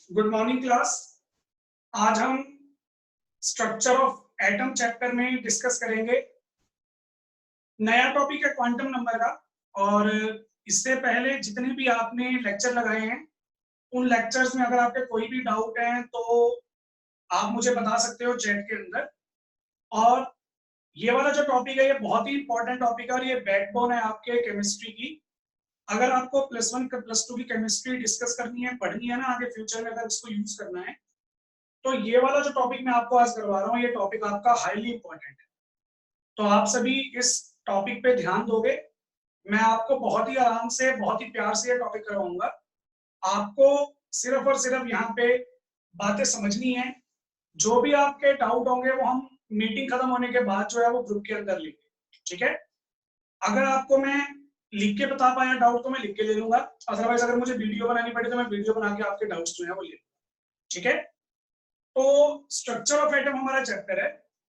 Good morning class. आज हम structure of atom chapter में डिस्कस करेंगे। नया टॉपिक है क्वांटम नंबर का, और इससे पहले जितने भी आपने लेक्चर लगाए हैं उन लेक्चर्स में अगर आपके कोई भी डाउट है तो आप मुझे बता सकते हो चैट के अंदर। और ये वाला जो टॉपिक है ये बहुत ही इंपॉर्टेंट टॉपिक है और ये बैकबोन है आपके केमिस्ट्री की। अगर आपको +1 +2 की केमिस्ट्री डिस्कस करनी है, पढ़नी है ना आगे फ्यूचर में, अगर इसको यूज करना है तो ये वाला जो टॉपिक मैं आपको आज करवा रहा हूँ ये टॉपिक आपका हाईली इंपॉर्टेंट है। तो आप सभी इस टॉपिक पे ध्यान दोगे। मैं आपको बहुत ही आराम से, बहुत ही प्यार से ये टॉपिक करवाऊंगा। आपको सिर्फ और सिर्फ यहाँ पे बातें समझनी है। जो भी आपके डाउट होंगे वो हम मीटिंग खत्म होने के बाद जो है वो ग्रुप के अंदर लेंगे, ठीक है। अगर आपको मैं लिख के बता पाया डाउट तो मैं लिख के ले लूंगा, अदरवाइज अगर मुझे वीडियो बनानी पड़ी तो मैं वीडियो बना के आपके डाउट्स जो है वो ले लूंगा, ठीक है। तो स्ट्रक्चर ऑफ एटम हमारा चैप्टर है।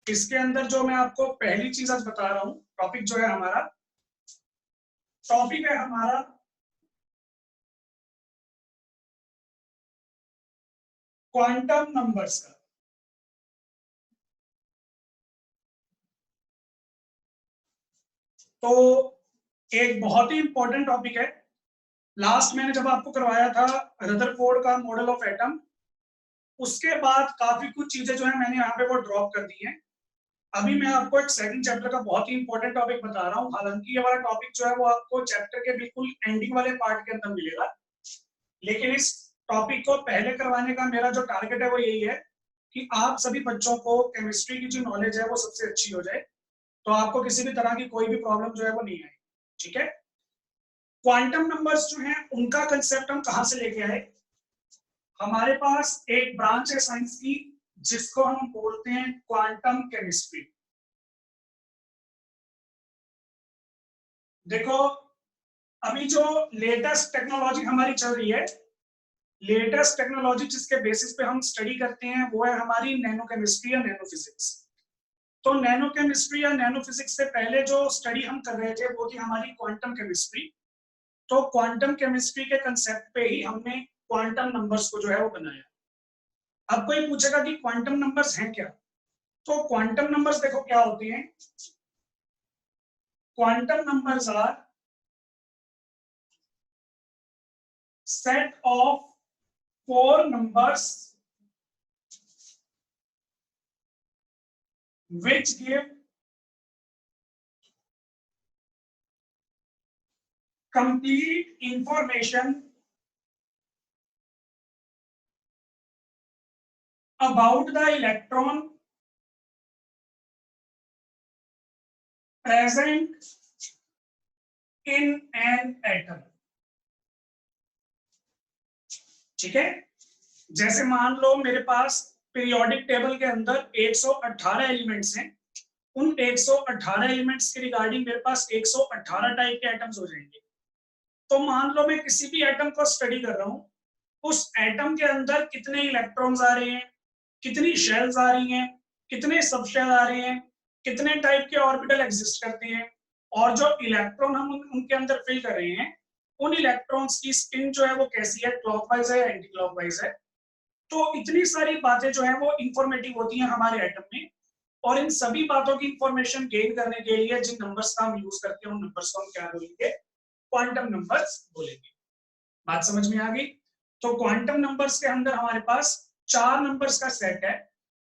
इसके अंदर जो मैं आपको पहली चीज आज बता रहा हूं, टॉपिक जो है हमारा, टॉपिक है हमारा क्वांटम नंबर्स का। तो एक बहुत ही इंपॉर्टेंट टॉपिक है। लास्ट मैंने जब आपको करवाया था रदरफोर्ड का मॉडल ऑफ एटम, उसके बाद काफी कुछ चीजें जो है मैंने यहाँ पे वो ड्रॉप कर दी हैं। अभी मैं आपको एक सेकंड चैप्टर का बहुत ही इंपॉर्टेंट टॉपिक बता रहा हूँ। हालांकि ये वाला टॉपिक जो है वो आपको चैप्टर के बिल्कुल एंडिंग वाले पार्ट के अंदर मिलेगा, लेकिन इस टॉपिक को पहले करवाने का मेरा जो टारगेट है वो यही है कि आप सभी बच्चों को केमिस्ट्री की जो नॉलेज है वो सबसे अच्छी हो जाए, तो आपको किसी भी तरह की कोई भी प्रॉब्लम जो है वो नहीं आए, ठीक है। क्वांटम नंबर्स जो हैं उनका कंसेप्ट हम कहां से लेके आए। हमारे पास एक ब्रांच है साइंस की जिसको हम बोलते हैं क्वांटम केमिस्ट्री। देखो, अभी जो लेटेस्ट टेक्नोलॉजी हमारी चल रही है, लेटेस्ट टेक्नोलॉजी जिसके बेसिस पे हम स्टडी करते हैं वो है हमारी नैनो केमिस्ट्री या नैनो फिजिक्स। तो नैनो केमिस्ट्री या नैनो फिजिक्स से पहले जो स्टडी हम कर रहे थे वो थी हमारी क्वांटम केमिस्ट्री। तो क्वांटम केमिस्ट्री के कंसेप्ट पे ही हमने क्वांटम नंबर्स को जो है वो बनाया। अब कोई पूछेगा कि क्वांटम नंबर्स हैं क्या, तो क्वांटम नंबर्स देखो क्या होते हैं। Quantum numbers are set of 4 numbers which give complete information about the electron present in an atom, ठीक है। जैसे मान लो मेरे पास पीरियोडिक टेबल के अंदर 118 एलिमेंट्स हैं। उन 118 एलिमेंट्स के रिगार्डिंग मेरे पास 118 टाइप के एटम्स हो जाएंगे। तो मान लो मैं किसी भी एटम को स्टडी कर रहा हूं, उस एटम के अंदर कितने इलेक्ट्रॉन्स आ रहे हैं, कितनी शेल्स आ रही हैं, कितने सब शेल आ रहे हैं, कितने टाइप के ऑर्बिटल एग्जिस्ट करते हैं, और जो इलेक्ट्रॉन हम उनके अंदर फिल कर रहे हैं उन इलेक्ट्रॉन्स की स्पिन जो है वो कैसी है, क्लॉकवाइज है या एंटी क्लॉकवाइज है। तो इतनी सारी बातें जो है वो इंफॉर्मेटिव होती हैं हमारे एटम में। और इन सभी बातों की इंफॉर्मेशन गेन करने के लिए जिन नंबर्स का हम यूज करते हैं उन नंबर्स को हम क्या बोलेंगे, क्वांटम नंबर्स बोलेंगे। बात समझ में आ गई। तो क्वांटम नंबर्स के अंदर हमारे पास 4 नंबर्स का सेट है,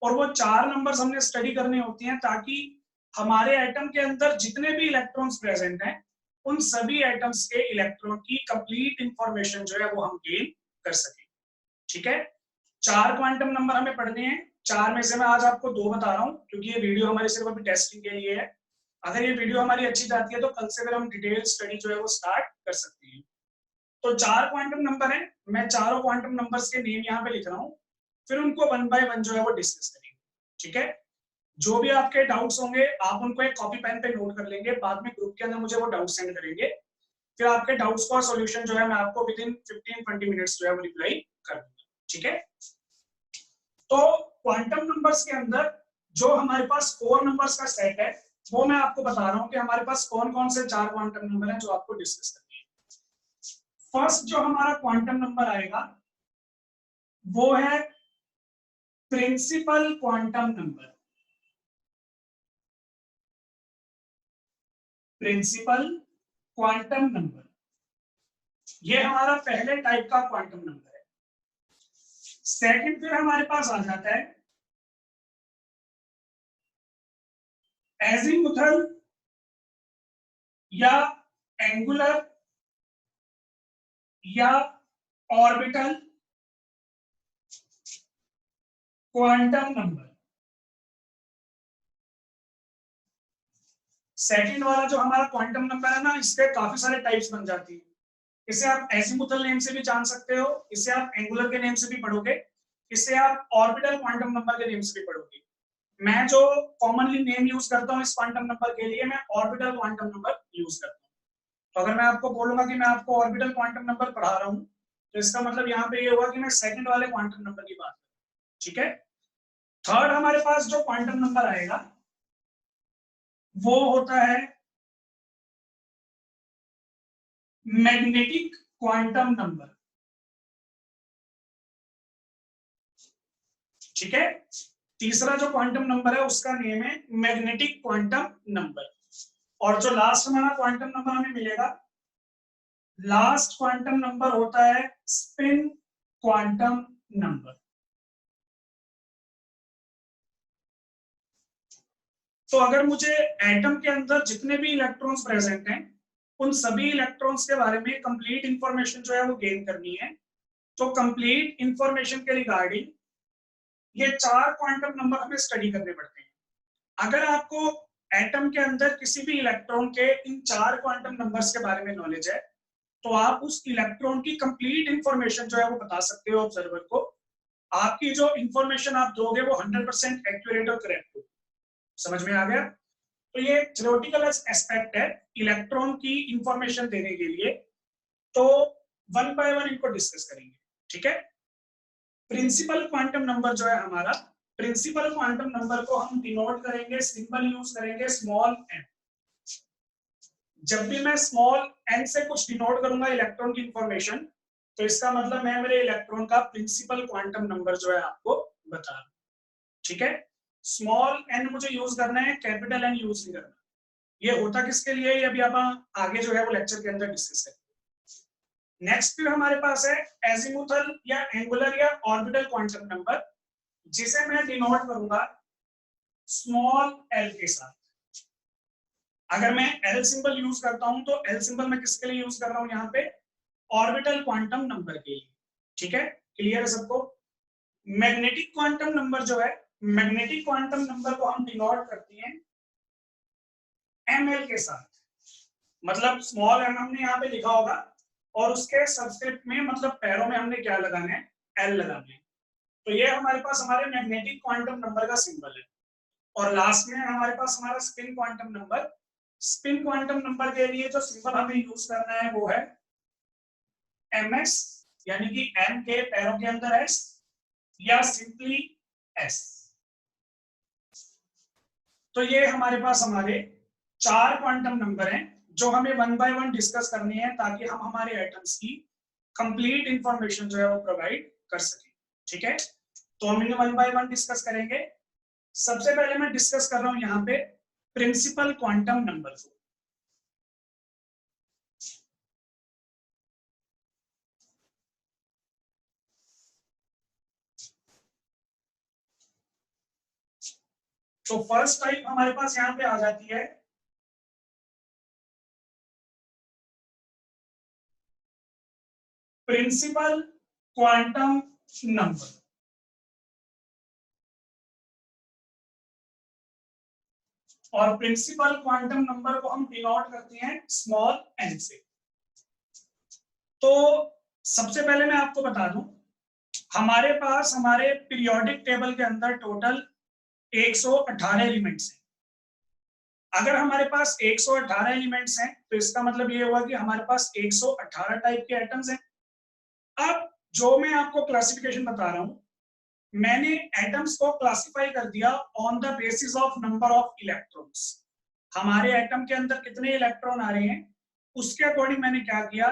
और वो 4 नंबर्स हमने स्टडी करने होती हैं ताकि हमारे एटम के अंदर जितने भी इलेक्ट्रॉन्स प्रेजेंट हैं उन सभी एटम्स के इलेक्ट्रॉन की कंप्लीट इंफॉर्मेशन जो है वो हम गेन कर सकें, ठीक है। 4 क्वांटम नंबर हमें पढ़ने हैं। 4 में से मैं आज आपको 2 बता रहा हूं क्योंकि ये वीडियो हमारी सिर्फ अभी टेस्टिंग के लिए है। अगर ये वीडियो हमारी अच्छी जाती है तो कल से फिर हम डिटेल स्टडी जो है वो स्टार्ट कर सकते हैं। तो 4 क्वांटम नंबर है, मैं चारों क्वांटम नंबर्स के नेम यहाँ पे लिख रहा हूँ, फिर उनको 1 बाय 1 जो है वो डिस्कस करेंगे, ठीक है। जो भी आपके डाउट्स होंगे आप उनको एक कॉपी पेन पे नोट कर लेंगे, बाद में ग्रुप के अंदर मुझे वो डाउट सेंड करेंगे, फिर आपके डाउट्स का सॉल्यूशन जो है मैं आपको विद इन 15-20 मिनट्स जो है वो रिप्लाई कर दूंगा, ठीक है। तो क्वांटम नंबर्स के अंदर जो हमारे पास 4 नंबर्स का सेट है वो मैं आपको बता रहा हूँ कि हमारे पास कौन कौन से 4 क्वांटम नंबर है जो आपको डिस्कस करने हैं। फर्स्ट जो हमारा क्वांटम नंबर आएगा वो है principal quantum number. Principal quantum number, ये हमारा पहले टाइप का क्वांटम नंबर है। सेकंड फिर हमारे पास आ जाता है एजीमुथल या एंगुलर या ऑर्बिटल क्वांटम नंबर। सेकंड वाला जो हमारा क्वांटम नंबर है ना, इसके काफी सारे टाइप्स बन जाती है। इसे आप एजीमुथल नेम से भी जान सकते हो, इसे आप एंगुलर के नेम से भी पढ़ोगे, इसे आप ऑर्बिटल क्वांटम नंबर के नेम से भी पढ़ोगे। मैं जो कॉमनली नेम यूज करता हूँ इस क्वांटम नंबर के लिए, मैं ऑर्बिटल क्वांटम नंबर यूज करता हूँ। तो अगर मैं आपको बोलूंगा कि मैं आपको ऑर्बिटल क्वांटम नंबर पढ़ा रहा हूँ, तो इसका मतलब यहाँ पे ये हुआ कि मैं सेकंड वाले क्वांटम नंबर की बात कर, ठीक है। थर्ड हमारे पास जो क्वांटम नंबर आएगा वो होता है मैग्नेटिक क्वांटम नंबर, ठीक है। तीसरा जो क्वांटम नंबर है उसका नेम है मैग्नेटिक क्वांटम नंबर। और जो लास्ट हमारा क्वांटम नंबर हमें मिलेगा, लास्ट क्वांटम नंबर होता है स्पिन क्वांटम नंबर। तो अगर मुझे एटम के अंदर जितने भी इलेक्ट्रॉन्स प्रेजेंट हैं उन सभी इलेक्ट्रॉन्स के बारे में कंप्लीट इंफॉर्मेशन जो है वो गेन करनी है, तो कंप्लीट इंफॉर्मेशन के रिगार्डिंग ये 4 क्वांटम नंबर हमें स्टडी करने पड़ते हैं। अगर आपको एटम के अंदर किसी भी इलेक्ट्रॉन के इन 4 क्वांटम नंबर्स के बारे में नॉलेज है, तो आप उस इलेक्ट्रॉन की कंप्लीट इंफॉर्मेशन जो है वो बता सकते हो ऑब्जर्वर को। आपकी जो इंफॉर्मेशन आप दोगे वो 100% एक्यूरेट और करेक्ट हो। समझ में आ गया? तो ये थ्योरेटिकल एस्पेक्ट है इलेक्ट्रॉन की इंफॉर्मेशन देने के लिए। तो वन बाय वन इनको डिस्कस करेंगे, ठीक है। प्रिंसिपल क्वांटम नंबर जो है हमारा, प्रिंसिपल क्वांटम नंबर को हम डिनोट करेंगे, सिंबल यूज करेंगे स्मॉल एन। जब भी मैं स्मॉल एन से कुछ डिनोट करूंगा इलेक्ट्रॉन की इंफॉर्मेशन, तो इसका मतलब मैं मेरे इलेक्ट्रॉन का प्रिंसिपल क्वांटम नंबर जो है आपको बता रहा हूं, ठीक है। स्मॉल एन मुझे यूज करना है, कैपिटल एन यूज नहीं करना। ये होता किसके लिए, ये अभी आप आगे जो है वो लेक्चर के अंदर डिस्कस करेंगे। नेक्स्ट फिर हमारे पास है एजीमुथल या एंगुलर या ऑर्बिटल क्वांटम नंबर, जिसे मैं डिनोट करूंगा स्मॉल एल के साथ। अगर मैं एल सिंबल यूज करता हूं तो एल सिंबल मैं किसके लिए यूज कर रहा हूं यहाँ पे, ऑर्बिटल क्वांटम नंबर के लिए, ठीक है। क्लियर है सबको? मैग्नेटिक क्वांटम नंबर जो है, मैग्नेटिक क्वांटम नंबर को हम डिनोट करते हैं एमएल के साथ। मतलब स्मॉल एम हमने यहाँ पे लिखा होगा और उसके सबस्क्रिप्ट में मतलब पैरों में हमने क्या लगाना है, एल लगाना है। तो ये हमारे पास हमारे मैग्नेटिक क्वांटम नंबर का सिंबल है। और लास्ट में हमारे पास हमारा spin quantum number. Spin quantum number के लिए जो सिंबल हमें यूज करना है वो है एमएस, यानी कि एम के पैरों के अंदर एस या सिंपली एस। तो ये हमारे पास हमारे 4 क्वांटम नंबर हैं जो हमें वन बाय वन डिस्कस करनी है, ताकि हम हमारे एटम्स की कंप्लीट इंफॉर्मेशन जो है वो प्रोवाइड कर सकें, ठीक है। तो हम इन्हें वन बाय वन डिस्कस करेंगे। सबसे पहले मैं डिस्कस कर रहा हूं यहाँ पे प्रिंसिपल क्वांटम नंबर को। तो फर्स्ट टाइप हमारे पास यहाँ पे आ जाती है प्रिंसिपल क्वांटम नंबर। और प्रिंसिपल क्वांटम नंबर को हम डिनोट करते हैं स्मॉल एन से। तो सबसे पहले मैं आपको बता दूं, हमारे पास हमारे पीरियोडिक टेबल के अंदर टोटल 118 एलिमेंट्स हैं। अगर हमारे पास 118 एलिमेंट्स हैं तो इसका मतलब ये हुआ कि हमारे पास 118 टाइप के एटम्स हैं। अब जो मैं आपको क्लासिफिकेशन बता रहा हूं, मैंने एटम्स को क्लासिफाई कर दिया on the basis of number of electrons. हमारे एटम के अंदर कितने इलेक्ट्रॉन आ रहे हैं उसके अकॉर्डिंग मैंने क्या किया,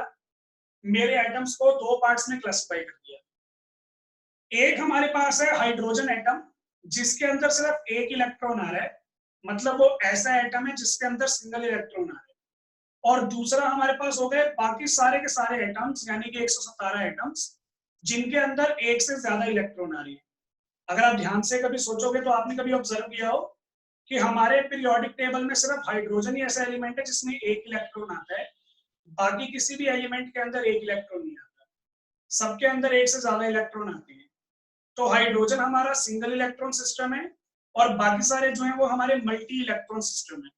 मेरे एटम्स को 2 पार्ट्स में क्लासिफाई कर दिया। एक हमारे पास है हाइड्रोजन एटम जिसके अंदर सिर्फ एक इलेक्ट्रॉन आ रहा है, मतलब वो ऐसा एटम है जिसके अंदर सिंगल इलेक्ट्रॉन आ रहा है। और दूसरा हमारे पास हो गए बाकी सारे के सारे एटम्स, यानी कि 117 एटम्स जिनके अंदर एक से ज्यादा इलेक्ट्रॉन आ रही है। अगर आप ध्यान से कभी सोचोगे तो आपने कभी ऑब्जर्व किया हो कि हमारे पीरियोडिक टेबल में सिर्फ हाइड्रोजन ही ऐसा एलिमेंट है जिसमें एक इलेक्ट्रॉन आता है, बाकी किसी भी एलिमेंट के अंदर एक इलेक्ट्रॉन नहीं आता, सबके अंदर एक से ज्यादा इलेक्ट्रॉन आते हैं। तो हाइड्रोजन हमारा सिंगल इलेक्ट्रॉन सिस्टम है और बाकी सारे जो है वो हमारे मल्टी इलेक्ट्रॉन सिस्टम है।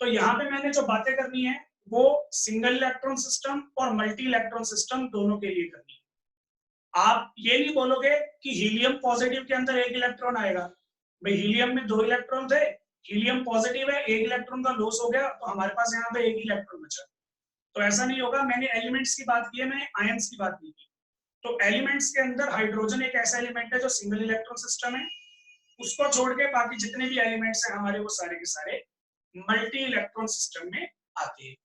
तो यहाँ पे मैंने जो बातें करनी है वो सिंगल इलेक्ट्रॉन सिस्टम और मल्टी इलेक्ट्रॉन सिस्टम दोनों के लिए करनी है। आप ये नहीं बोलोगे कि हीलियम पॉजिटिव के अंदर एक इलेक्ट्रॉन आएगा, भाई हीलियम में 2 इलेक्ट्रॉन थे, हीलियम पॉजिटिव है, एक इलेक्ट्रॉन का लॉस हो गया तो हमारे पास यहाँ पे एक इलेक्ट्रॉन बचा। तो ऐसा नहीं होगा। मैंने एलिमेंट्स की बात की है, मैंने आयंस की बात नहीं की। तो एलिमेंट्स के अंदर हाइड्रोजन एक ऐसा एलिमेंट है जो सिंगल इलेक्ट्रॉन सिस्टम है, उसको छोड़ के बाकी जितने भी एलिमेंट्स हैं हमारे वो सारे के सारे मल्टी इलेक्ट्रॉन सिस्टम में आते हैं।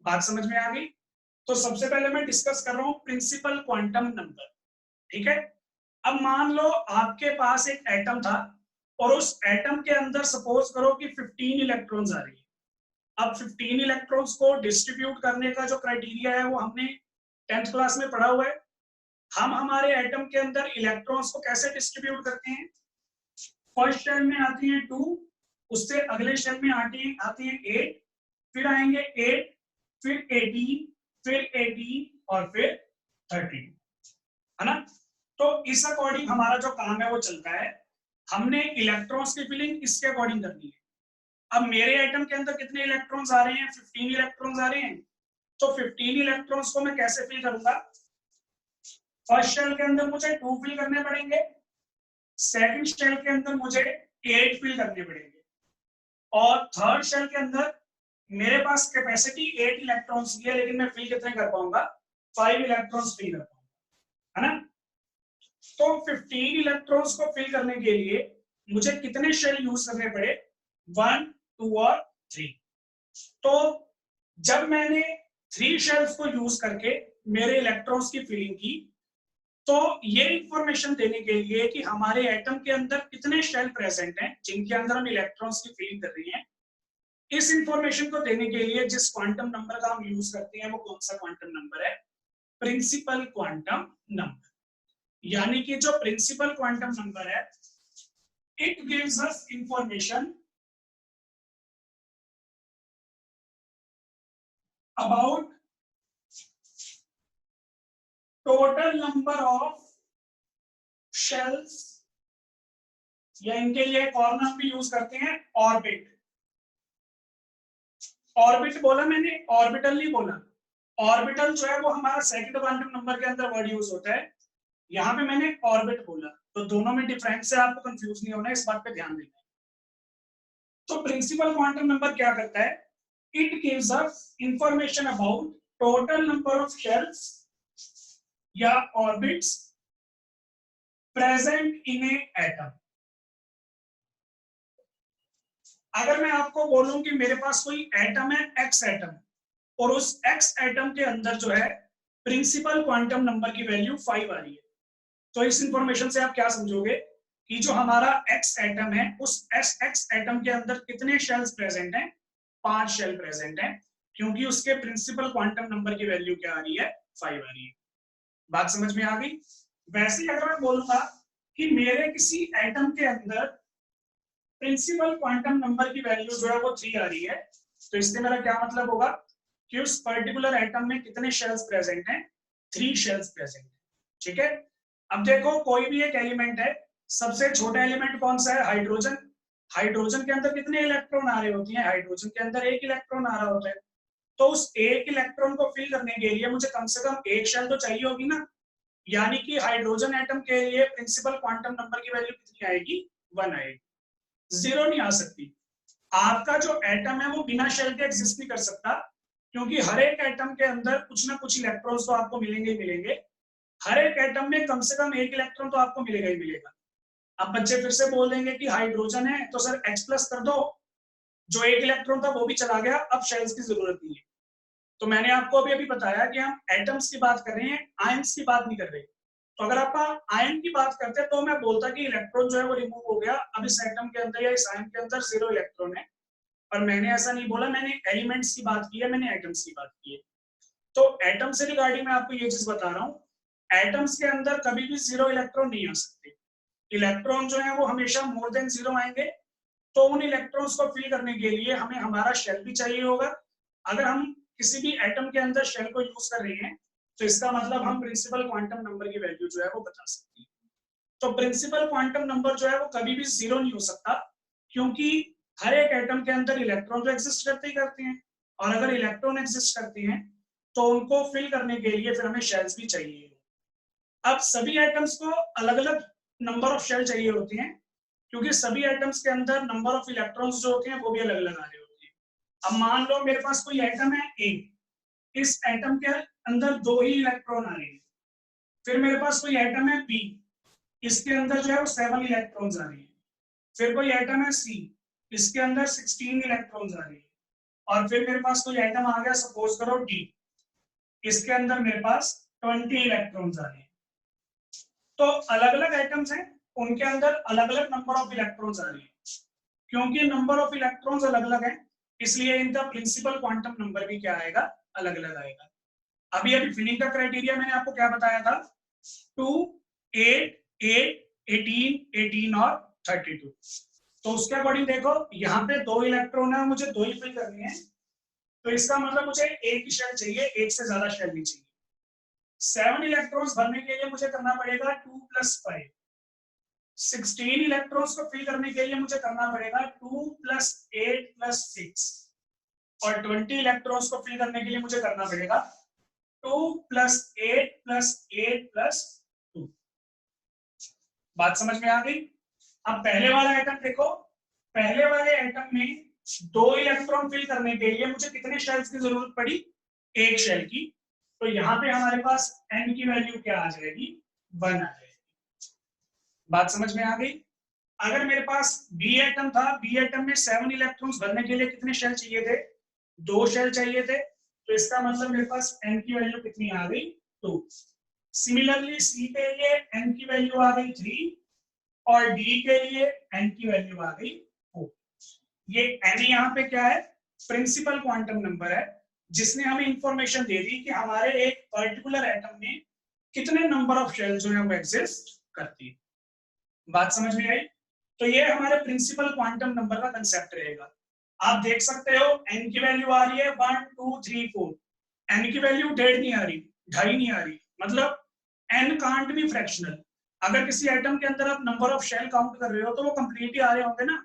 बात समझ में आ गई? तो सबसे पहले मैं डिस्कस कर रहा हूं प्रिंसिपल क्वांटम नंबर, ठीक है। अब मान लो आपके पास एक एटम था और उस एटम के अंदर सपोज करो कि 15 इलेक्ट्रॉन्स आ रही है। अब 15 इलेक्ट्रॉन्स को डिस्ट्रीब्यूट करने का जो क्राइटेरिया है वो हमने 10th क्लास में पढ़ा हुआ है। हम हमारे एटम के अंदर इलेक्ट्रॉन्स को कैसे डिस्ट्रीब्यूट करते हैं? फर्स्ट शेल में आती है 2, उससे अगले शेल में आती है 8, फिर आएंगे 8, फिर 18, फिर 18 और फिर 13, है ना। तो इस अकॉर्डिंग हमारा जो काम है वो चलता है। हमने इलेक्ट्रॉन्स की फिलिंग इसके अकॉर्डिंग करनी है। अब मेरे एटम के अंदर कितने इलेक्ट्रॉन्स आ रहे हैं? 15 इलेक्ट्रॉन्स आ रहे हैं। तो 15 इलेक्ट्रॉन्स को मैं कैसे फिल करूंगा? फर्स्ट शेल के अंदर मुझे 2 फिल करने पड़ेंगे, सेकंड शेल के अंदर मुझे 8 फिल करने पड़ेंगे, और थर्ड शेल के अंदर मेरे पास कैपेसिटी 8 इलेक्ट्रॉन्स की है, लेकिन मैं फिल कितने कर पाऊंगा? 5 इलेक्ट्रॉन्स फिल कर पाऊंगा, है ना। तो 15 इलेक्ट्रॉन्स को फिल करने के लिए मुझे कितने शेल यूज करने पड़े? 1, 2 और 3। तो जब मैंने 3 शेल्स को यूज करके मेरे इलेक्ट्रॉन्स की फिलिंग की, तो ये इंफॉर्मेशन देने के लिए कि हमारे एटम के अंदर कितने शेल प्रेजेंट हैं जिनके अंदर हम इलेक्ट्रॉन्स की फिलिंग कर रही हैं, इस इंफॉर्मेशन को देने के लिए जिस क्वांटम नंबर का हम यूज करते हैं वो कौन सा क्वांटम नंबर है? Principal quantum number. यानी कि जो प्रिंसिपल क्वांटम नंबर है, it gives us information about total number of shells, या इनके लिए एक और नाम भी यूज करते हैं, ऑर्बिट। ऑर्बिट बोला मैंने, ऑर्बिटल नहीं बोला। ऑर्बिटल जो है वो हमारा सेकंड क्वांटम नंबर के अंदर वर्ड यूज होता है, यहाँ पे मैंने ऑर्बिट बोला। तो दोनों में डिफरेंस है, आपको कंफ्यूज नहीं होना, इस बात पे ध्यान देना है। तो प्रिंसिपल क्वांटम नंबर क्या करता है? It gives us information about total number of shells या orbits present in a atom. अगर मैं आपको बोलूं कि मेरे पास कोई एटम है, एक्स एटम, और उस एक्स एटम के अंदर जो है प्रिंसिपल क्वांटम नंबर की वैल्यू 5 आ रही है, तो इस इंफॉर्मेशन से आप क्या समझोगे कि जो हमारा एक्स एटम है उस एक्स एटम के अंदर कितने शेल्स प्रेजेंट हैं? 5 शेल प्रेजेंट हैं, क्योंकि उसके प्रिंसिपल क्वांटम नंबर की वैल्यू क्या आ रही है? 5 आ रही है। बात समझ में आ गई? वैसे ही अगर मैं बोलूंगा कि मेरे किसी एटम के अंदर प्रिंसिपल क्वांटम नंबर की वैल्यू जो है वो 3 आ रही है, तो इससे मेरा क्या मतलब होगा कि उस पर्टिकुलर एटम में कितने शेल्स प्रेजेंट हैं? 3 शेल्स प्रेजेंट है, ठीक है। अब देखो कोई भी एक एलिमेंट है, सबसे छोटा एलिमेंट कौन सा है? हाइड्रोजन। हाइड्रोजन के अंदर कितने इलेक्ट्रॉन आ रहे होते हैं? हाइड्रोजन के अंदर एक इलेक्ट्रॉन आ रहा होता है। तो उस एक इलेक्ट्रॉन को फिल करने के लिए मुझे कम से कम एक शेल तो चाहिए होगी ना, यानी कि हाइड्रोजन एटम के लिए प्रिंसिपल क्वांटम नंबर की वैल्यू कितनी आएगी? 1 आएगी, 0 नहीं आ सकती। आपका जो एटम है वो बिना शेल के एग्जिस्ट नहीं कर सकता, क्योंकि हर एक एटम के अंदर कुछ ना कुछ इलेक्ट्रॉन्स तो आपको मिलेंगे ही मिलेंगे। हर एक एटम में कम से कम एक इलेक्ट्रॉन तो आपको मिलेगा ही मिलेगा। अब बच्चे फिर से बोल देंगे कि हाइड्रोजन है तो सर H प्लस कर दो, जो एक इलेक्ट्रॉन था वो भी चला गया, अब शेल्स की जरूरत नहीं है। तो मैंने आपको अभी बताया कि हम एटम्स की बात कर रहे हैं, आयंस की बात नहीं कर रहे। तो अगर आप आयन की बात करते हैं तो मैं बोलता कि इलेक्ट्रॉन जो है वो रिमूव हो गया, अब इस एटम के अंदर या इस आयन के अंदर 0 इलेक्ट्रॉन है। पर मैंने ऐसा नहीं बोला, मैंने एलिमेंट्स की बात की है, मैंने एटम्स की बात की है। तो एटम से रिगार्डिंग मैं आपको ये चीज बता रहा हूँ, एटम्स के अंदर कभी भी 0 इलेक्ट्रॉन नहीं आ सकते। इलेक्ट्रॉन जो है वो हमेशा मोर देन 0 आएंगे। तो उन इलेक्ट्रॉन्स को फिल करने के लिए हमें हमारा शेल भी चाहिए होगा। अगर हम किसी भी एटम के अंदर शेल को यूज कर रहे हैं तो इसका मतलब हम प्रिंसिपल क्वांटम नंबर की वैल्यू जो है वो बता सकते हैं। तो प्रिंसिपल क्वांटम नंबर जो है वो कभी भी 0 नहीं हो सकता, क्योंकि हर एक एटम के अंदर इलेक्ट्रॉन तो एग्जिस्ट करते ही करते हैं, और अगर इलेक्ट्रॉन एग्जिस्ट करते हैं तो उनको फिल करने के लिए फिर हमें शेल्स भी चाहिए। अब सभी एटम्स को अलग अलग नंबर ऑफ शेल चाहिए होते हैं, क्योंकि सभी एटम्स के अंदर नंबर ऑफ इलेक्ट्रॉन्स जो होते हैं वो भी अलग अलग आ रहे होते हैं। अब मान लो मेरे पास कोई एटम है ए, इस एटम के अंदर 2 ही इलेक्ट्रॉन आ रहे हैं। फिर मेरे पास कोई एटम है बी, इसके अंदर जो है वो 7 इलेक्ट्रॉन्स आ रहे हैं। फिर कोई एटम है सी, इसके अंदर 16 इलेक्ट्रॉन्स आ रहे हैं। और फिर मेरे पास कोई एटम आ गया, सपोज करो डी, इसके अंदर मेरे पास 20 इलेक्ट्रॉन्स आ रहे हैं। तो अलग अलग एटम्स हैं, उनके अंदर अलग अलग नंबर ऑफ इलेक्ट्रॉन्स आ रहे हैं। क्योंकि नंबर ऑफ इलेक्ट्रॉन्स अलग अलग है, इसलिए इनका प्रिंसिपल क्वांटम नंबर भी क्या आएगा, अलग अलग आएगा। अभी अभी फिलिंग का क्राइटेरिया मैंने आपको क्या बताया था, 2, 8, 8, 18, 18 और 32। तो उसके अकॉर्डिंग देखो यहाँ पे 2 इलेक्ट्रॉन है, मुझे 2 ही फिल करनी है, तो इसका मतलब मुझे एक ही शेल चाहिए, एक से ज्यादा शेल नहीं चाहिए। 7 इलेक्ट्रॉन्स भरने के लिए मुझे करना पड़ेगा 2 + 5। 16 इलेक्ट्रॉन्स को फिल करने के लिए मुझे करना पड़ेगा 2 + 8 + 6। और 20 इलेक्ट्रॉन्स को फिल करने के लिए मुझे करना पड़ेगा 2 + 8 + 8 + 2। बात समझ में आ गई? अब पहले वाला आइटम देखो, पहले वाले आइटम में 2 इलेक्ट्रॉन फिल करने के लिए मुझे कितने शेल्स की जरूरत पड़ी, एक शेल की। तो यहाँ पे हमारे पास n की वैल्यू क्या आ जाएगी, 1 आ जाएगी। बात समझ में आ गई? अगर मेरे पास बी एटम था, बी एटम में 7 इलेक्ट्रॉन्स भरने के लिए कितने शेल चाहिए थे, 2 शेल चाहिए थे। तो इसका मतलब मेरे पास n की वैल्यू कितनी आ गई, 2। सिमिलरली सी के लिए n की वैल्यू आ गई 3, और डी के लिए n की वैल्यू आ गई 4। ये n यहाँ पे क्या है, प्रिंसिपल क्वांटम नंबर है, जिसने हमें इंफॉर्मेशन दे दी कि हमारे एक पर्टिकुलर एटम में कितने नंबर ऑफ शेल जो है वो एग्जिस्ट करती है। बात समझ में आई? तो ये हमारे प्रिंसिपल क्वांटम नंबर का कंसेप्ट रहेगा। आप देख सकते हो n की वैल्यू आ रही है 1, 2, 3, 4। n की वैल्यू 1.5 नहीं आ रही, 2.5 नहीं आ रही, मतलब n कांट बी फ्रैक्शनल। अगर किसी एटम के अंदर आप नंबर ऑफ शेल काउंट कर रहे हो तो वो कंप्लीट ही आ रहे होंगे ना।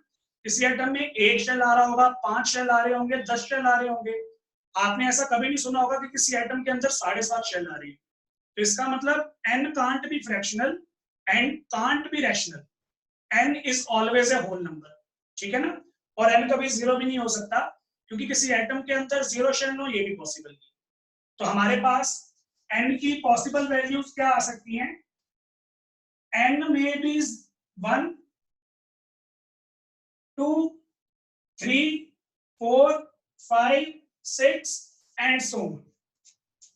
किसी एटम में 1 शेल आ रहा होगा, 5 शेल आ रहे होंगे, 10 शेल आ रहे होंगे। आपने ऐसा कभी नहीं सुना होगा कि किसी एटम के अंदर 7.5 शेल आ रही है। तो इसका मतलब n can't be fractional and can't be rational, n is always a whole number, ठीक है ना। और n कभी 0 भी नहीं हो सकता, क्योंकि किसी एटम के अंदर 0 शेल हो ये भी पॉसिबल नहीं। तो हमारे पास n की पॉसिबल वैल्यूज क्या आ सकती हैं, n में भी 1, 2, 3, 4, 5, 6 एंड सो ऑन।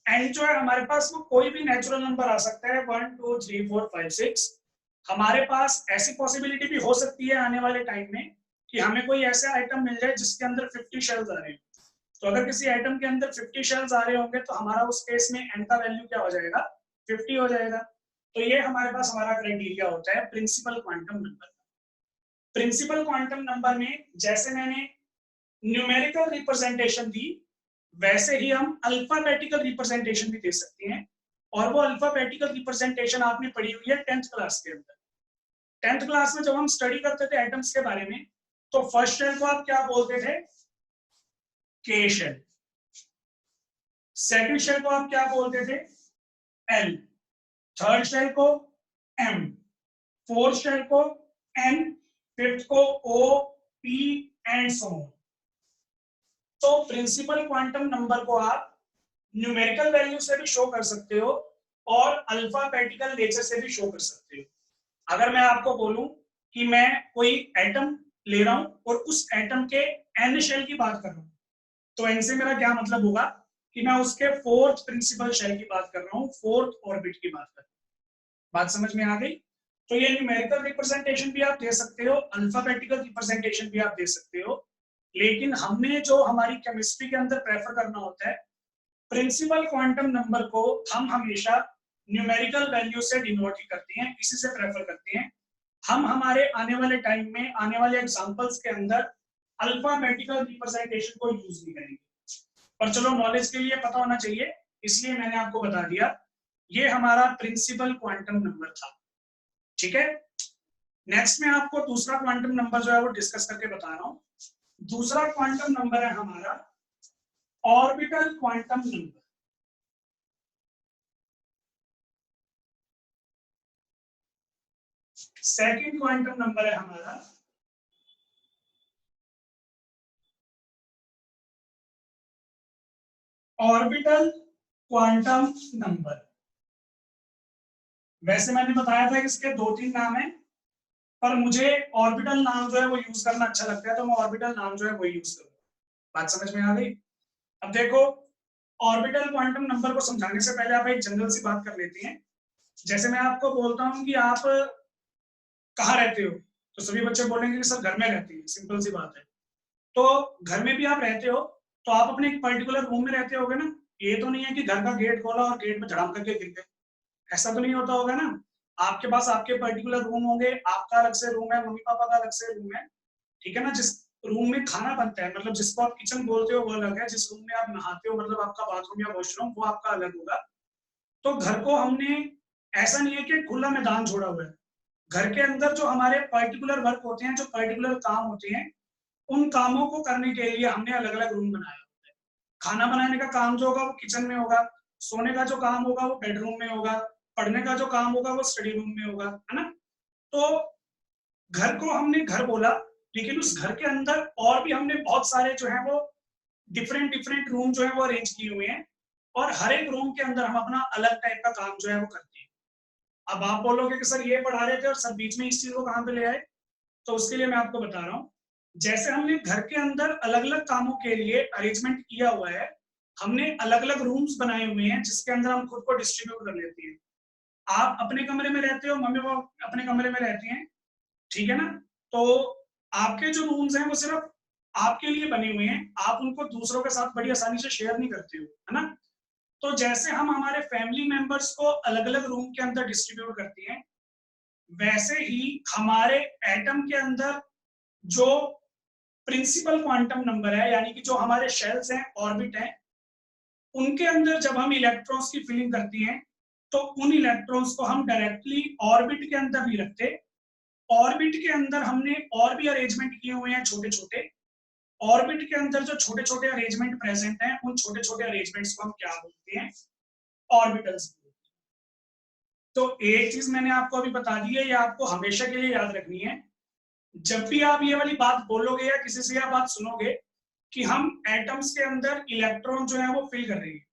n जो है हमारे पास वो कोई भी नेचुरल नंबर आ सकता है, 1, 2, 3, 4, 5, 6। हमारे पास ऐसी पॉसिबिलिटी भी हो सकती है आने वाले टाइम में कि हमें कोई ऐसा आइटम मिल जाए जिसके अंदर 50 शेल्स आ रहे हैं। तो अगर किसी आइटम के अंदर 50 शेल्स आ रहे होंगे तो हमारा उस केस में n का वैल्यू क्या हो जाएगा, 50 हो जाएगा। तो ये हमारे पास हमारा क्राइटेरिया होता है principal quantum number. Principal quantum number में जैसे मैंने न्यूमेरिकल रिप्रेजेंटेशन दी, वैसे ही हम अल्फाबेटिकल रिप्रेजेंटेशन भी दे सकते हैं। और वो अल्फाबेटिकल रिप्रेजेंटेशन आपने पढ़ी हुई है 10th क्लास के अंदर। 10th क्लास में जब हम स्टडी करते थे एटम्स के बारे में, तो फर्स्ट शेल को आप क्या बोलते थे, के शेल। सेकंड शेल को आप क्या बोलते थे, एल। थर्ड शेल को एम। फोर्थ शेल को एन। फिफ्थ को ओ, पी एंड सो ऑन। तो प्रिंसिपल क्वांटम नंबर को आप न्यूमेरिकल वैल्यू से भी शो कर सकते हो और अल्फाबेटिकल नेचर से भी शो कर सकते हो। अगर मैं आपको बोलूं कि मैं कोई एटम ले रहा हूं और उस एटम के एन शेल की बात कर रहा हूं, तो एन से मेरा क्या मतलब होगा कि मैं उसके 4th प्रिंसिपल शेल की बात कर रहा हूं, 4th ऑर्बिट की बात कर रहा हूं। बात समझ में आ गई? तो ये न्यूमेरिकल रिप्रेजेंटेशन भी आप दे सकते हो, अल्फाबेटिकल रिप्रेजेंटेशन भी आप दे सकते हो, लेकिन हमने जो हमारी केमिस्ट्री के अंदर प्रेफर करना होता है, प्रिंसिपल क्वांटम नंबर को हम हमेशा न्यूमेरिकल वैल्यू से डिनोट ही करते हैं, इसी से प्रेफर करते हैं। हम हमारे आने वाले टाइम में, आने वाले एग्जांपल्स के अंदर अल्फाबेटिकल रिप्रेजेंटेशन को यूज नहीं करेंगे, पर चलो नॉलेज के लिए पता होना चाहिए, इसलिए मैंने आपको बता दिया। ये हमारा प्रिंसिपल क्वांटम नंबर था, ठीक है। नेक्स्ट में आपको दूसरा क्वांटम नंबर जो है वो डिस्कस करके बता रहा हूं। दूसरा क्वांटम नंबर है हमारा orbital quantum number. Second quantum number है हमारा ऑर्बिटल क्वांटम नंबर। वैसे मैंने बताया था कि इसके 2-3 नाम है, पर मुझे ऑर्बिटल नाम जो है वो यूज करना अच्छा लगता है, तो मैं ऑर्बिटल नाम जो है वो यूज करूंगा। बात समझ में आ गई? अब देखो, ऑर्बिटल क्वांटम नंबर को समझाने से पहले आप एक जनरल सी बात कर लेते हैं। जैसे मैं आपको बोलता हूं कि आप कहाँ रहते हो, तो सभी बच्चे बोलेंगे कि सर घर में रहते हैं, सिंपल सी बात है। तो घर में भी आप रहते हो, तो आप अपने एक पर्टिकुलर रूम में रहते होगे ना। ये तो नहीं है कि घर का गेट खोला और गेट में धड़ाम करके गिर गए, ऐसा तो नहीं होता होगा ना। आपके पास आपके पर्टिकुलर रूम होंगे, आपका अलग से रूम है, मम्मी पापा का अलग से रूम है, ठीक है ना। जिस रूम में खाना बनता है, मतलब जिसको आप किचन बोलते हो वो अलग है, जिस रूम में आप नहाते हो मतलब आपका बाथरूम या वॉशरूम, वो आपका अलग होगा। तो घर को हमने, ऐसा नहीं है कि खुला मैदान छोड़ा हुआ है। घर के अंदर जो हमारे पर्टिकुलर वर्क होते हैं, जो पर्टिकुलर काम होते हैं, उन कामों को करने के लिए हमने अलग अलग रूम बनाया होता है। खाना बनाने का काम जो होगा वो किचन में होगा, सोने का जो काम होगा वो बेडरूम में होगा, पढ़ने का जो काम होगा वो स्टडी रूम में होगा, है ना। तो घर को हमने घर बोला, लेकिन उस घर के अंदर और भी हमने बहुत सारे जो है वो डिफरेंट डिफरेंट रूम जो है वो अरेंज किए हुए हैं, और हर एक रूम के अंदर हम अपना अलग टाइप का काम जो है वो करते हैं। अब आप बोलोगे कि सर ये पढ़ा रहे थे और सर बीच में इस चीज को कहां पे ले आए, तो उसके लिए मैं आपको बता रहा हूँ। जैसे हमने घर के अंदर अलग अलग कामों के लिए अरेंजमेंट किया हुआ है, हमने अलग अलग रूम्स बनाए हुए हैं जिसके अंदर हम खुद को डिस्ट्रीब्यूट कर लेते हैं। आप अपने कमरे में रहते हो, मम्मी पापा अपने कमरे में रहती हैं, ठीक है ना। तो आपके जो रूम्स हैं वो सिर्फ आपके लिए बने हुए हैं, आप उनको दूसरों के साथ बड़ी आसानी से शेयर नहीं करते हो, है ना। तो जैसे हम हमारे फैमिली मेंबर्स को अलग अलग रूम के अंदर डिस्ट्रीब्यूट करते हैं, वैसे ही हमारे एटम के अंदर जो प्रिंसिपल क्वांटम नंबर है, यानी कि जो हमारे शेल्स हैं, ऑर्बिट हैं, उनके अंदर जब हम इलेक्ट्रॉन्स की फिलिंग करती हैं, तो उन इलेक्ट्रॉन्स को हम डायरेक्टली ऑर्बिट के अंदर नहीं रखते। ऑर्बिट के अंदर हमने और भी अरेंजमेंट किए हुए हैं छोटे छोटे। ऑर्बिट के अंदर जो छोटे छोटे अरेंजमेंट प्रेजेंट हैं, उन छोटे छोटे अरेंजमेंट्स को हम क्या बोलते हैं? ऑर्बिटल्स। तो एक चीज मैंने आपको अभी बता दी है, ये आपको हमेशा के लिए याद रखनी है। जब भी आप ये वाली बात बोलोगे या किसी से यह बात सुनोगे कि हम एटम्स के अंदर इलेक्ट्रॉन जो है वो फिल कर रहे हैं,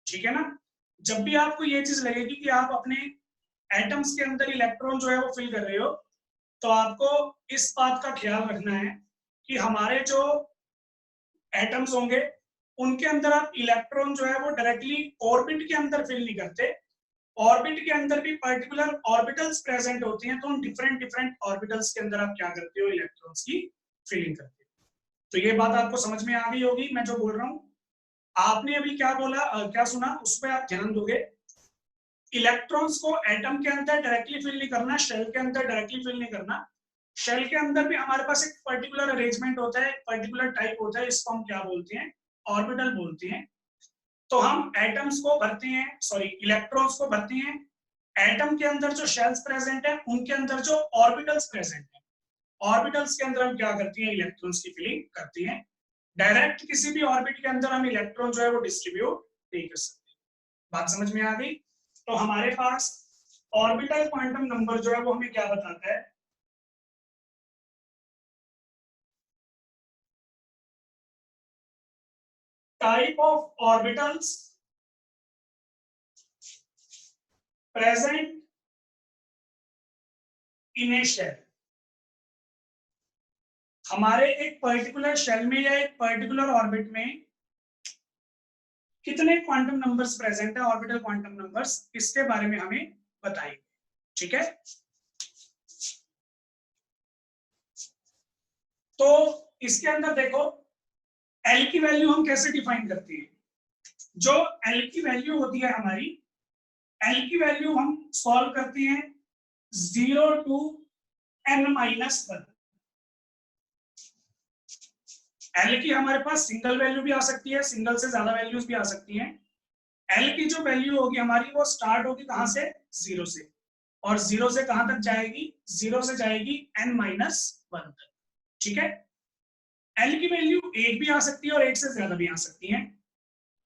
ठीक है ना। जब भी आपको ये चीज लगेगी कि आप अपने एटम्स के अंदर इलेक्ट्रॉन जो है वो फिल कर रहे हो, तो आपको इस बात का ख्याल रखना है कि हमारे जो एटम्स होंगे उनके अंदर आप इलेक्ट्रॉन जो है वो डायरेक्टली ऑर्बिट के अंदर फिल नहीं करते। ऑर्बिट के अंदर भी पर्टिकुलर ऑर्बिटल्स प्रेजेंट होती हैं, तो उन डिफरेंट डिफरेंट ऑर्बिटल्स के अंदर आप क्या करते हो? इलेक्ट्रॉन्स की फिलिंग करते हो। तो ये बात आपको समझ में आ गई होगी मैं जो बोल रहा हूँ। आपने अभी क्या बोला, क्या सुना, उस पर आप ध्यान दोगे। इलेक्ट्रॉन्स को एटम के अंदर डायरेक्टली फिल नहीं करना, शेल के अंदर डायरेक्टली फिल नहीं करना। शेल के अंदर भी हमारे पास एक पर्टिकुलर अरेंजमेंट होता है, पर्टिकुलर टाइप होता है, इसको हम क्या बोलते हैं? ऑर्बिटल बोलते हैं। तो हम एटम्स को भरते हैं, सॉरी इलेक्ट्रॉन्स को भरते हैं एटम के अंदर जो शेल्स प्रेजेंट है उनके अंदर जो ऑर्बिटल्स प्रेजेंट है, ऑर्बिटल्स के अंदर हम क्या करते हैं? इलेक्ट्रॉन्स की फिलिंग करते हैं। डायरेक्ट किसी भी ऑर्बिट के अंदर हम इलेक्ट्रॉन जो है वो डिस्ट्रीब्यूट नहीं कर सकते। बात समझ में आ गई? तो हमारे पास ऑर्बिटल क्वांटम नंबर जो है वो हमें क्या बताता है? Type of orbitals present in a shell. हमारे एक पर्टिकुलर शेल में या एक पर्टिकुलर ऑर्बिट में कितने क्वांटम नंबर्स प्रेजेंट है, ऑर्बिटल क्वांटम नंबर्स, इसके बारे में हमें बताइए। ठीक है। तो इसके अंदर देखो एल की वैल्यू हम कैसे डिफाइन करते हैं। जो एल की वैल्यू होती है हमारी, एल की वैल्यू हम सॉल्व करते हैं 0 टू n-1। एल की हमारे पास सिंगल वैल्यू भी आ सकती है, सिंगल से ज्यादा वैल्यूज भी आ सकती हैं। एल की जो वैल्यू होगी हमारी वो स्टार्ट होगी कहां से, 0 से, और 0 से कहां तक जाएगी, 0 से जाएगी n-1 तक। ठीक है। एल की वैल्यू 1 भी आ सकती है और 1 से ज्यादा भी आ सकती है।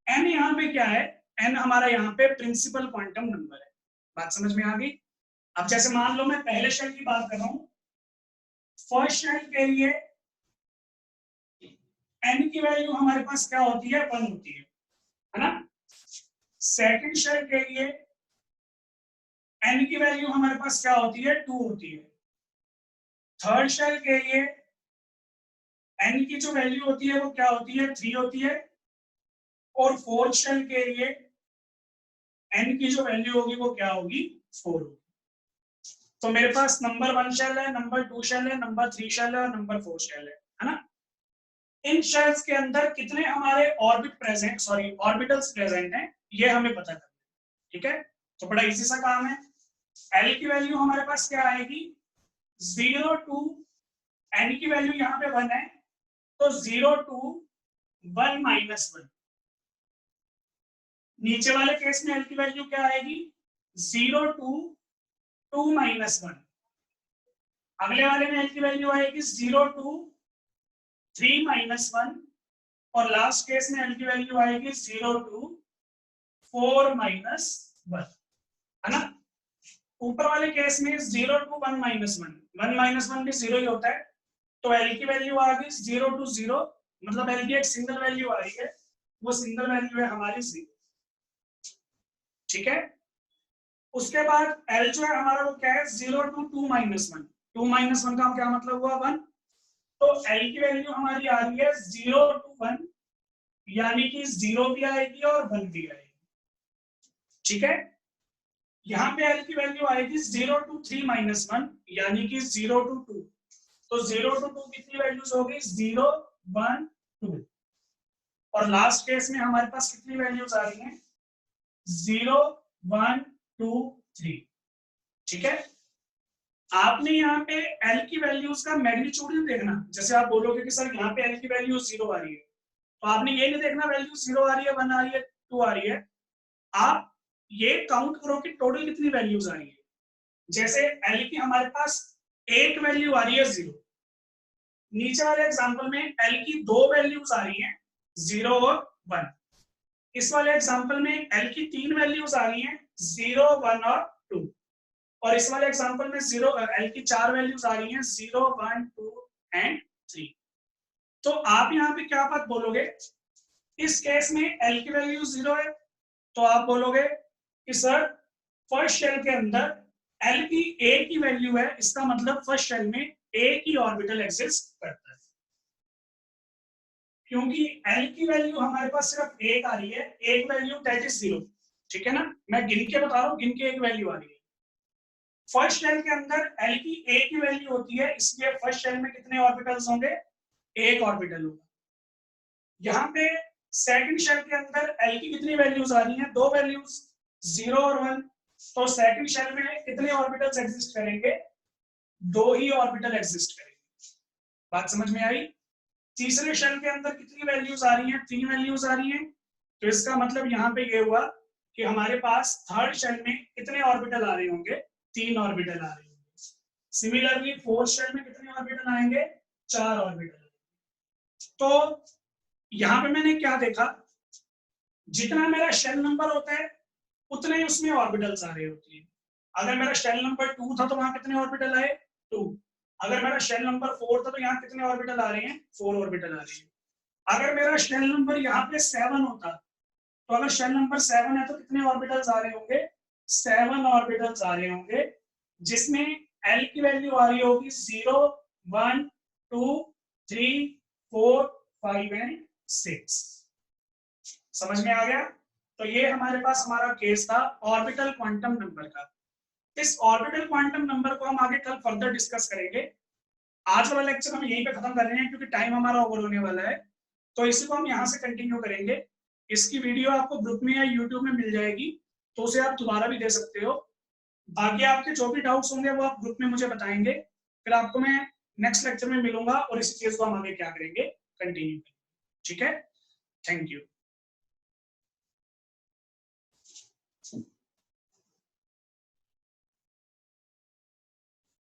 एन यहाँ पे क्या है, एन हमारा यहाँ पे प्रिंसिपल क्वांटम नंबर है। बात समझ में आ गई। अब जैसे मान लो मैं पहले शेल की बात कर रहा हूं, फर्स्ट शेल के लिए एन की वैल्यू हमारे पास क्या होती है, 1 होती है ना। सेकंड शेल के लिए एन की वैल्यू हमारे पास क्या होती है, 2 होती है। थर्ड शेल के लिए एन की जो वैल्यू होती है वो क्या होती है, 3 होती है। और फोर्थ शेल के लिए एन की जो वैल्यू होगी वो क्या होगी, 4 होगी। तो मेरे पास नंबर 1 शेल है, नंबर 2 शेल है, नंबर 3 शेल है और नंबर 4 शेल है ना। इन शेल्स के अंदर कितने हमारे ऑर्बिटल्स प्रेजेंट हैं ये हमें पता करना है। ठीक है। तो बड़ा इजी सा काम है। एल की वैल्यू हमारे पास क्या आएगी, 0 टू, एन की वैल्यू यहाँ पे 1 है, तो 0 टू 1-1। नीचे वाले केस में एल की वैल्यू क्या आएगी, 0 टू 2-1। अगले वाले में एल की वैल्यू आएगी 0 टू 3-1। और लास्ट केस में एल की वैल्यू आएगी 0 टू 4-1, है ना। ऊपर वाले केस में 0 टू 1-1, 1-1 भी 0 ही होता है। तो एल की वैल्यू आ गई 0 टू 0, मतलब एल की एक सिंगल वैल्यू आ रही है, वो सिंगल वैल्यू है हमारी 0। ठीक है। उसके बाद एल जो है हमारा वो क्या है, 0 टू 2-1। 2-1 का क्या मतलब हुआ, 1। तो एल की वैल्यू हमारी आ रही है 0 टू 1, यानी कि 0 भी आएगी और 1 भी आएगी। ठीक है। यहाँ पे एल की वैल्यू आएगी 0 टू 3-1, यानी कि 0 टू 2। तो 0 टू 2 कितनी वैल्यूज होगी, 0, 1, 2। और लास्ट केस में हमारे पास कितनी वैल्यूज आ रही हैं, 0, 1, 2, 3। ठीक है। आपने यहाँ पे एल की वैल्यूज का मैग्नीट्यूड नहीं देखना। जैसे आप बोलोगे कि सर यहाँ पे एल की वैल्यू 0 आ रही है, तो आपने ये नहीं देखना वैल्यू 0 आ रही है, 1 आ रही है, 2 आ रही है। आप ये काउंट करो कि टोटल कितनी वैल्यूज आ रही है। जैसे एल की हमारे पास एक वैल्यू आ रही है 0, नीचे वाले एग्जांपल में एल की 2 वैल्यूज आ रही हैं, 0 और 1। इस वाले एग्जांपल में एल की 3 वैल्यूज आ रही हैं, 0, 1 और 2। और इस वाले एग्जांपल में एल की 4 वैल्यूज आ रही हैं, 0, 1, 2 एंड 3। तो आप यहाँ पे क्या बात बोलोगे, इस केस में एल की वैल्यू 0 है, तो आप बोलोगे कि सर फर्स्ट शेल के अंदर एल की एक ही वैल्यू है, इसका मतलब फर्स्ट शेल में एक ही ऑर्बिटल एग्जिस्ट करता है। क्योंकि एल की वैल्यू हमारे पास सिर्फ एक आ रही है, एक वैल्यू दैट इज 0। ठीक है ना, मैं गिन के बता रहा हूँ, गिन के एक वैल्यू आ रही है। फर्स्ट शेल के अंदर एल की एक ही वैल्यू होती है, इसलिए फर्स्ट शेल में कितने ऑर्बिटल्स होंगे, एक ऑर्बिटल होगा। यहाँ पे सेकंड शेल के अंदर एल की कितनी वैल्यूज आ रही हैं, 2 वैल्यूज, 0 और 1। तो सेकंड शेल में कितने ऑर्बिटल्स एग्जिस्ट करेंगे, 2 ही ऑर्बिटल एग्जिस्ट करेंगे। बात समझ में आई। तीसरे शेल के अंदर कितनी वैल्यूज आ रही हैं, 3 वैल्यूज आ रही हैं। तो इसका मतलब यहाँ पे ये हुआ कि हमारे पास थर्ड शेल में कितने ऑर्बिटल आ रहे होंगे, 3 ऑर्बिटल आ रहे होंगे। सिमिलरली फोर्थ शेल में कितने ऑर्बिटल आएंगे, 4 ऑर्बिटल। तो यहाँ पे मैंने क्या देखा, जितना मेरा शेल नंबर होता है उतने ही उसमें ऑर्बिटल्स आ रहे होती है। अगर मेरा शेल नंबर 2 था तो वहां कितने ऑर्बिटल आए, 2। अगर मेरा शेल नंबर 4 था तो यहाँ कितने ऑर्बिटल आ रहे हैं, 4 ऑर्बिटल आ रही है। अगर मेरा शेल नंबर यहाँ पे 7 होता, तो अगर शेल नंबर 7 है तो कितने ऑर्बिटल्स आ रहे होंगे, 7 ऑर्बिटल्स आ रहे होंगे, जिसमें एल की वैल्यू आ रही होगी 0, 1, 2, 3, 4, 5 एंड 6। समझ में आ गया। तो ये हमारे पास हमारा केस था ऑर्बिटल क्वांटम नंबर का। इस ऑर्बिटल क्वांटम नंबर को हम आगे कल फर्दर डिस्कस करेंगे। आज वाला लेक्चर हम यहीं पे खत्म कर रहे हैं क्योंकि टाइम हमारा ओवर होने वाला है, तो इसी को हम यहाँ से कंटिन्यू करेंगे। इसकी वीडियो आपको ग्रुप में या यूट्यूब में मिल जाएगी, तो उसे आप दोबारा भी दे सकते हो। बाकी आपके जो भी डाउट्स होंगे वो आप ग्रुप में मुझे बताएंगे, फिर आपको मैं नेक्स्ट लेक्चर में मिलूंगा और इसी चीज को हम आगे क्या करेंगे, कंटिन्यू करेंगे। ठीक है, थैंक यू।